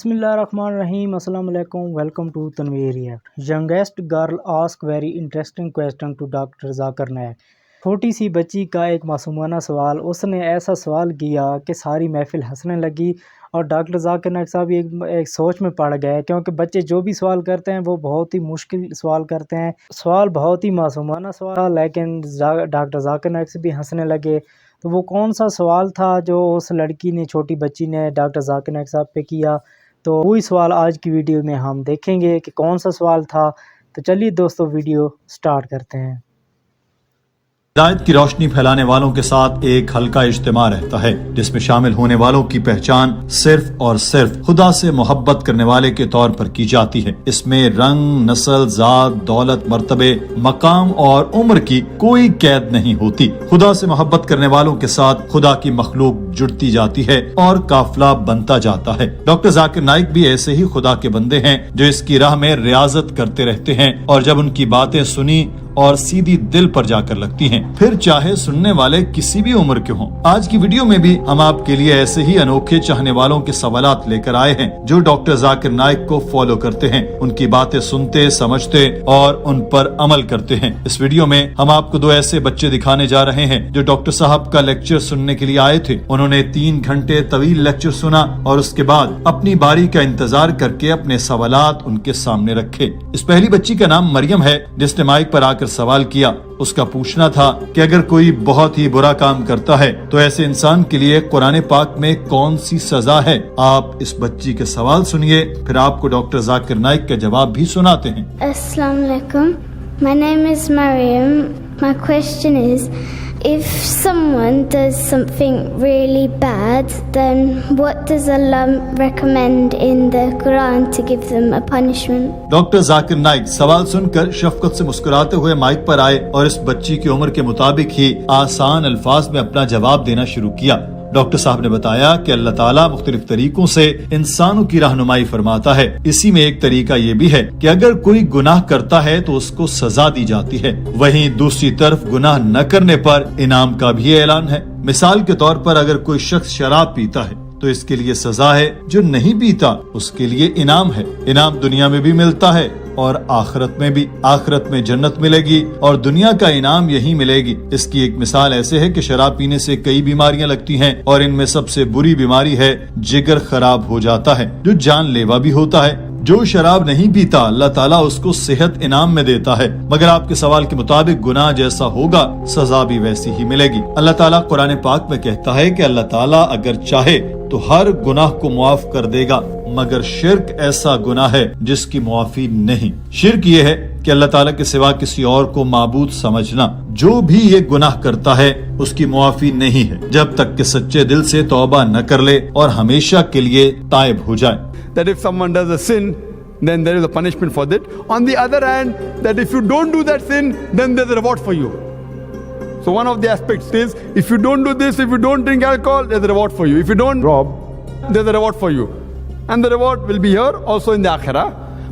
بسم اللہ الرحمن الرحیم. السلام علیکم. Welcome to Tanveer React. Youngest girl ask very interesting question to doctor Zakir Naik. چھوٹی سی بچی کا ایک معصومانہ سوال. اس نے ایسا سوال کیا کہ ساری محفل ہنسنے لگی اور ڈاکٹر ذاکر نائک صاحب ایک سوچ میں پڑ گئے، کیونکہ بچے جو بھی سوال کرتے ہیں وہ بہت ہی مشکل سوال کرتے ہیں. سوال بہت ہی معصومانہ سوال تھا، لیکن ڈاکٹر ذاکر نائک سے بھی ہنسنے لگے. تو وہ کون سا سوال تھا جو اس لڑکی نے، چھوٹی بچی نے ڈاکٹر ذاکر نائک صاحب پہ کیا؟ تو وہی سوال آج کی ویڈیو میں ہم دیکھیں گے کہ کون سا سوال تھا. تو چلیے دوستو ویڈیو سٹارٹ کرتے ہیں. ہدایت کی روشنی پھیلانے والوں کے ساتھ ایک ہلکا اجتماع رہتا ہے جس میں شامل ہونے والوں کی پہچان صرف اور صرف خدا سے محبت کرنے والے کے طور پر کی جاتی ہے. اس میں رنگ، نسل، ذات، دولت، مرتبے، مقام اور عمر کی کوئی قید نہیں ہوتی. خدا سے محبت کرنے والوں کے ساتھ خدا کی مخلوق جڑتی جاتی ہے اور قافلہ بنتا جاتا ہے. ڈاکٹر ذاکر نائک بھی ایسے ہی خدا کے بندے ہیں جو اس کی راہ میں ریاضت کرتے رہتے ہیں، اور جب ان کی باتیں سنی اور سیدھی دل پر جا کر لگتی ہیں، پھر چاہے سننے والے کسی بھی عمر کے ہوں. آج کی ویڈیو میں بھی ہم آپ کے لیے ایسے ہی انوکھے چاہنے والوں کے سوالات لے کر آئے ہیں جو ڈاکٹر ذاکر نائک کو فالو کرتے ہیں، ان کی باتیں سنتے، سمجھتے اور ان پر عمل کرتے ہیں. اس ویڈیو میں ہم آپ کو دو ایسے بچے دکھانے جا رہے ہیں جو ڈاکٹر صاحب کا لیکچر سننے کے لیے آئے تھے. انہوں نے 3 گھنٹے طویل لیکچر سنا اور اس کے بعد اپنی باری کا انتظار کر کے اپنے سوالات ان کے سامنے رکھے. اس پہلی بچی کا نام مریم ہے جس نے مائک پر آ کر سوال کیا. اس کا پوچھنا تھا کہ اگر کوئی بہت ہی برا کام کرتا ہے تو ایسے انسان کے لیے قرآن پاک میں کون سی سزا ہے؟ آپ اس بچی کے سوال سنیے، پھر آپ کو ڈاکٹر ذاکر نائک کا جواب بھی سناتے ہیں. السلام علیکم. My name is Mariam. My question is, if someone does something really bad, then what does Allah recommend in the Quran to give them a punishment? Doctor Zakir Naik سوال سن کر شفقت سے مسکراتے ہوئے مائک پر آئے اور اس بچی کی عمر کے مطابق ہی آسان الفاظ میں اپنا جواب دینا شروع کیا. ڈاکٹر صاحب نے بتایا کہ اللہ تعالیٰ مختلف طریقوں سے انسانوں کی رہنمائی فرماتا ہے. اسی میں ایک طریقہ یہ بھی ہے کہ اگر کوئی گناہ کرتا ہے تو اس کو سزا دی جاتی ہے، وہیں دوسری طرف گناہ نہ کرنے پر انعام کا بھی اعلان ہے. مثال کے طور پر اگر کوئی شخص شراب پیتا ہے تو اس کے لیے سزا ہے، جو نہیں پیتا اس کے لیے انعام ہے. انعام دنیا میں بھی ملتا ہے اور آخرت میں بھی. آخرت میں جنت ملے گی اور دنیا کا انعام یہی ملے گی. اس کی ایک مثال ایسے ہے کہ شراب پینے سے کئی بیماریاں لگتی ہیں اور ان میں سب سے بری بیماری ہے جگر خراب ہو جاتا ہے، جو جان لیوا بھی ہوتا ہے. جو شراب نہیں پیتا اللہ تعالیٰ اس کو صحت انعام میں دیتا ہے، مگر آپ کے سوال کے مطابق گناہ جیسا ہوگا سزا بھی ویسی ہی ملے گی. اللہ تعالیٰ قرآن پاک میں کہتا ہے کہ اللہ تعالیٰ اگر چاہے تو ہر گناہ کو معاف کر دے گا، مگر شرک ایسا گناہ ہے جس کی معافی نہیں. شرک یہ ہے کہ اللہ تعالیٰ کے سوا کسی اور کو معبود سمجھنا. جو بھی یہ گناہ کرتا ہے اس کی معافی نہیں ہے جب تک کہ سچے دل سے توبہ نہ کر لے اور ہمیشہ کے لیے تائب ہو جائے. That if someone does a sin, then there is a punishment for that. On the other hand, that if you don't do that sin, then there's a reward for you. So one of the aspects is, if you don't do this, if you don't drink alcohol, there's a reward for you. If you don't rob, there's a reward for you. And the reward will be here, also in the akhirah.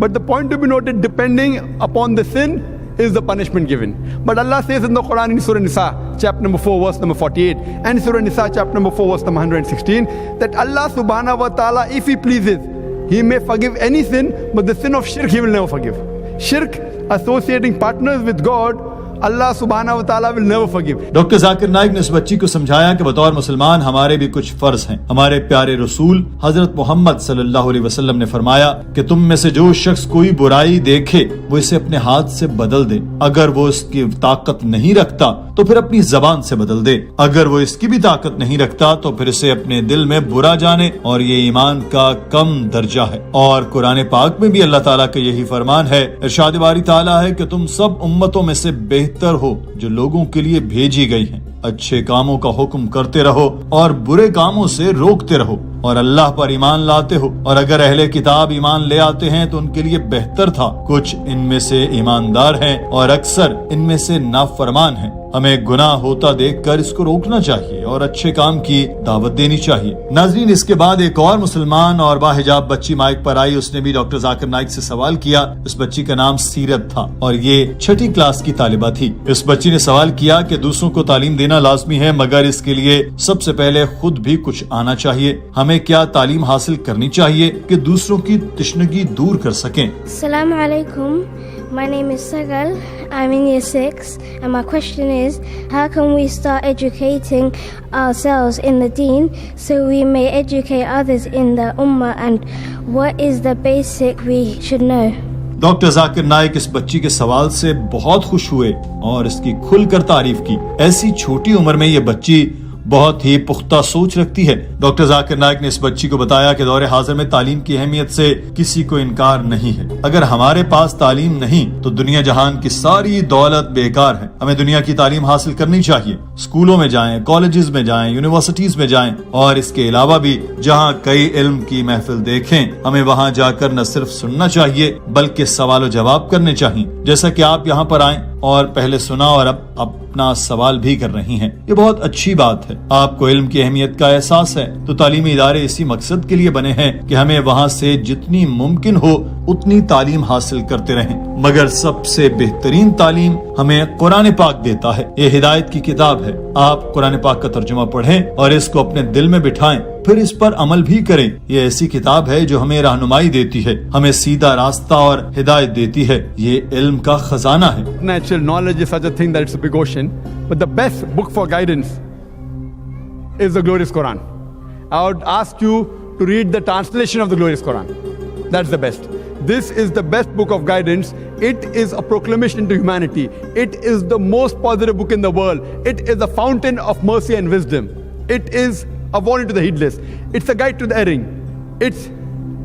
But the point to be noted, depending upon the sin, is the punishment given. But Allah says in the Quran in Surah Nisa, chapter number 4, verse number 48, and Surah Nisa, chapter number 4, verse number 116, that Allah subhanahu wa ta'ala, if He pleases, He may forgive any sin, but the sin of shirk He will never forgive. Shirk, associating partners with God, اللہ سبحانہ و تعالیٰ will never forgive. Doctor Zakir Naik نے اس بچی کو سمجھایا کہ بطور مسلمان ہمارے بھی کچھ فرض ہیں. ہمارے پیارے رسول حضرت محمد صلی اللہ علیہ وسلم نے فرمایا کہ تم میں سے جو شخص کوئی برائی دیکھے وہ اسے اپنے ہاتھ سے بدل دے. اگر وہ اس کی طاقت نہیں رکھتا تو پھر اپنی زبان سے بدل دے. اگر وہ اس کی بھی طاقت نہیں رکھتا تو پھر اسے اپنے دل میں برا جانے، اور یہ ایمان کا کم درجہ ہے. اور قرآن پاک میں بھی اللہ تعالیٰ کا یہی فرمان ہے. ارشاد باری تعالیٰ ہے کہ تم سب امتوں میں سے بہتر ہو جو لوگوں کے لیے بھیجی گئی ہیں. اچھے کاموں کا حکم کرتے رہو اور برے کاموں سے روکتے رہو، اور اللہ پر ایمان لاتے ہو. اور اگر اہل کتاب ایمان لے آتے ہیں تو ان کے لیے بہتر تھا. کچھ ان میں سے ایماندار ہیں اور اکثر ان میں سے نافرمان ہیں. ہمیں گناہ ہوتا دیکھ کر اس کو روکنا چاہیے اور اچھے کام کی دعوت دینی چاہیے. ناظرین، اس کے بعد ایک اور مسلمان اور باحجاب بچی مائک پر آئی. اس نے بھی ڈاکٹر ذاکر نائک سے سوال کیا. اس بچی کا نام سیرت تھا اور یہ 6ٹھی کلاس کی طالبہ تھی. اس بچی نے سوال کیا کہ دوسروں کو تعلیم دینا لازمی ہے، مگر اس کے لیے سب سے پہلے خود بھی کچھ آنا چاہیے. ہمیں ہمیں کیا تعلیم حاصل کرنی چاہیے کہ دوسروں کی تشنگی دور کر سکیں. Assalamu alaikum. My name is Sagal. I'm in year 6 and my question is, how can we start educating ourselves in the deen so we may educate others in the ummah, and what is the basic we should know? Doctor Zakir Naik اس بچی کے سوال سے بہت خوش ہوئے اور اس کی کھل کر تعریف کی. ایسی چھوٹی عمر میں یہ بچی بہت ہی پختہ سوچ رکھتی ہے. ڈاکٹر ذاکر نائک نے اس بچی کو بتایا کہ دور حاضر میں تعلیم کی اہمیت سے کسی کو انکار نہیں ہے. اگر ہمارے پاس تعلیم نہیں تو دنیا جہان کی ساری دولت بیکار ہے. ہمیں دنیا کی تعلیم حاصل کرنی چاہیے. اسکولوں میں جائیں, کالجز میں جائیں, یونیورسٹیز میں جائیں, اور اس کے علاوہ بھی جہاں کئی علم کی محفل دیکھیں, ہمیں وہاں جا کر نہ صرف سننا چاہیے بلکہ سوال و جواب کرنے چاہیے, جیسا کہ آپ یہاں پر آئیں اور پہلے سنا اور اب اپنا سوال بھی کر رہی ہیں. یہ بہت اچھی بات ہے. آپ کو علم کی اہمیت کا احساس ہے تو تعلیمی ادارے اسی مقصد کے لیے بنے ہیں کہ ہمیں وہاں سے جتنی ممکن ہو اتنی تعلیم حاصل کرتے رہیں. مگر سب سے بہترین تعلیم ہمیں قرآن پاک دیتا ہے. یہ ہدایت کی کتاب ہے. آپ قرآن پاک کا ترجمہ پڑھیں اور اس کو اپنے دل میں بٹھائیں, پھر اس پر عمل بھی کریں. یہ ایسی کتاب ہے جو ہمیں رہنمائی دیتی ہے, ہمیں سیدھا راستہ اور ہدایت دیتی ہے. یہ علم کا خزانہ ہے. Natural knowledge is such a thing that it's a big ocean, but the best book for guidance is the glorious Quran. I would ask you to read the translation of the glorious Quran. That's the best. This is the best book of guidance. It is a proclamation to humanity. It is the most positive book in the world. It is a fountain of mercy and wisdom. It is a warning to the heedless. It's a guide to the erring. It's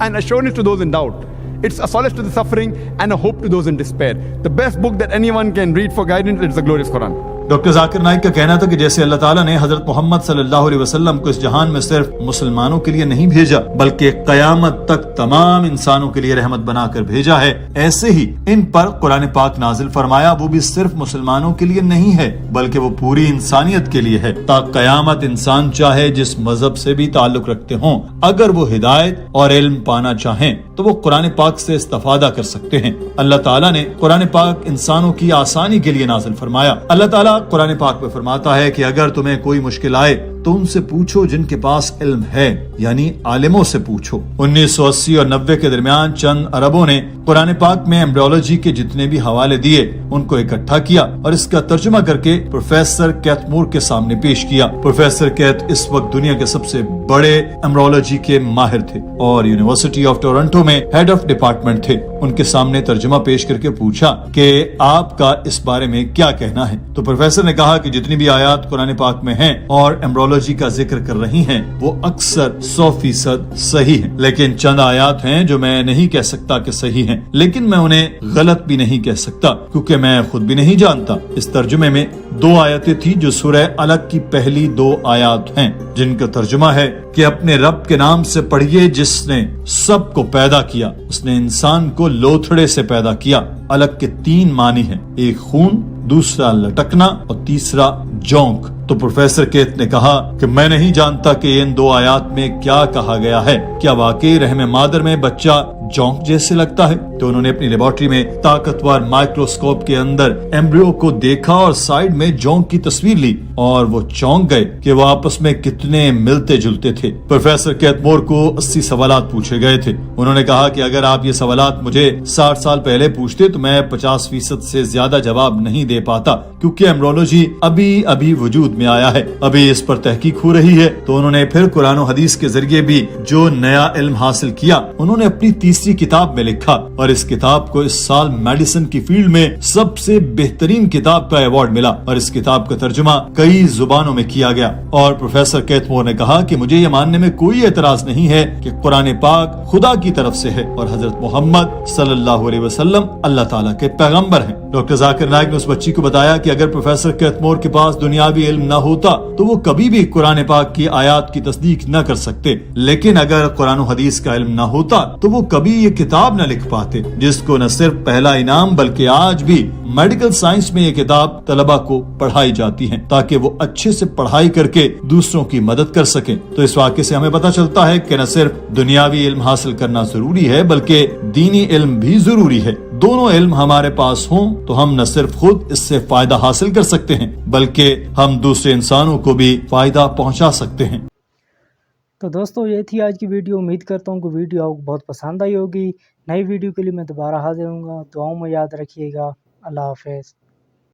an assurance to those in doubt. It's a solace to the suffering and a hope to those in despair. The best book that anyone can read for guidance is the glorious Quran. Doctor Zakir Naik کا کہنا تھا کہ جیسے اللہ تعالیٰ نے حضرت محمد صلی اللہ علیہ وسلم کو اس جہان میں صرف مسلمانوں کے لیے نہیں بھیجا بلکہ قیامت تک تمام انسانوں کے لیے رحمت بنا کر بھیجا ہے, ایسے ہی ان پر قرآن پاک نازل فرمایا. وہ بھی صرف مسلمانوں کے لیے نہیں ہے بلکہ وہ پوری انسانیت کے لیے ہے, تاکہ قیامت انسان چاہے جس مذہب سے بھی تعلق رکھتے ہوں, اگر وہ ہدایت اور علم پانا چاہیں تو وہ قرآن پاک سے استفادہ کر سکتے ہیں. اللہ تعالیٰ نے قرآن پاک انسانوں کی آسانی کے لیے نازل فرمایا. اللہ تعالیٰ قرآن پاک میں فرماتا ہے کہ اگر تمہیں کوئی مشکل آئے تو ان سے پوچھو جن کے پاس علم ہے, یعنی عالموں سے پوچھو. 1980 اور 90 کے درمیان چند عربوں نے قرآن پاک میں ایمبریولوجی کے جتنے بھی حوالے دیے ان کو اکٹھا کیا اور اس کا ترجمہ کر کے پروفیسر کیتھ مور کے سامنے پیش کیا. پروفیسر کیتھ اس وقت دنیا کے سب سے بڑے ایمبریولوجی کے ماہر تھے اور یونیورسٹی آف ٹورنٹو میں ہیڈ آف ڈپارٹمنٹ تھے. ان کے سامنے ترجمہ پیش کر کے پوچھا کہ آپ کا اس بارے میں کیا کہنا ہے. تو پروفیسر نے کہا کہ جتنی بھی آیات قرآن پاک میں ہیں اور ایمبریولوجی کا ذکر کر رہی ہیں وہ اکثر 100% صحیح ہیں, لیکن چند آیات ہیں جو میں نہیں کہہ سکتا کہ صحیح ہیں, لیکن میں انہیں غلط بھی نہیں کہہ سکتا کیونکہ میں خود بھی نہیں جانتا. اس ترجمے میں 2 آیتیں تھی جو سورہ الگ کی پہلی 2 آیات ہیں جن کا ترجمہ ہے کہ اپنے رب کے نام سے پڑھیے جس نے سب کو پیدا کیا, اس نے انسان کو لوتھڑے سے پیدا کیا. الگ کے 3 معنی ہیں, ایک خون, دوسرا لٹکنا اور تیسرا جونک. تو پروفیسر کیتھ نے کہا کہ میں نہیں جانتا کہ ان 2 آیات میں کیا کہا گیا ہے. کیا واقعی رحم مادر میں بچہ جونک جیسے لگتا ہے؟ تو انہوں نے اپنی لیبارٹری میں طاقتور مائکروسکوپ کے اندر ایمبریو کو دیکھا اور سائیڈ میں جونک کی تصویر لی اور وہ چونک گئے کہ وہ آپس میں کتنے ملتے جلتے تھے. پروفیسر کیتھ مور کو 80 سوالات پوچھے گئے تھے. انہوں نے کہا کہ اگر آپ یہ سوالات مجھے 60 سال پہلے پوچھتے تو میں 50% سے زیادہ جواب نہیں دے پاتا کیونکہ ایمبریولوجی ابھی وجود میں آیا ہے, ابھی اس پر تحقیق ہو رہی ہے. تو انہوں نے پھر قرآن و حدیث کے ذریعے بھی جو نیا علم حاصل کیا انہوں نے اپنی تیسری کتاب میں لکھا اور اس کتاب کو اس سال میڈیسن کی فیلڈ میں سب سے بہترین کتاب کا ایوارڈ ملا اور اس کتاب کا ترجمہ کئی زبانوں میں کیا گیا. اور پروفیسر کیتھ مور نے کہا کہ مجھے یہ ماننے میں کوئی اعتراض نہیں ہے کہ قرآن پاک خدا کی طرف سے ہے اور حضرت محمد صلی اللہ علیہ وسلم اللہ تعالیٰ کے پیغمبر ہیں. ڈاکٹر ذاکر نائک نے اس بچی کو بتایا کہ اگر پروفیسر کیتھ مور کے پاس دنیاوی علم نہ ہوتا تو وہ کبھی بھی قرآن پاک کی آیات کی تصدیق نہ کر سکتے, لیکن اگر قرآن و حدیث کا علم نہ ہوتا تو وہ کبھی یہ کتاب نہ لکھ پاتے جس کو نہ صرف پہلا انعام بلکہ آج بھی میڈیکل سائنس میں یہ کتاب طلبہ کو پڑھائی جاتی ہے تاکہ وہ اچھے سے پڑھائی کر کے دوسروں کی مدد کر سکیں. تو اس واقعے سے ہمیں پتہ چلتا ہے کہ نہ صرف دنیاوی علم حاصل کرنا ضروری ہے بلکہ دینی علم بھی ضروری ہے. دونوں علم ہمارے پاس ہوں تو ہم نہ صرف خود اس سے فائدہ حاصل کر سکتے ہیں بلکہ ہم دوسرے انسانوں کو بھی فائدہ پہنچا سکتے ہیں. تو دوستو یہ تھی آج کی ویڈیو. امید کرتا ہوں کہ ویڈیو آپ کو بہت پسند آئی ہوگی. نئی ویڈیو کے لیے میں دوبارہ حاضر ہوں گا. دعاؤں میں یاد رکھیے گا. اللہ حافظ.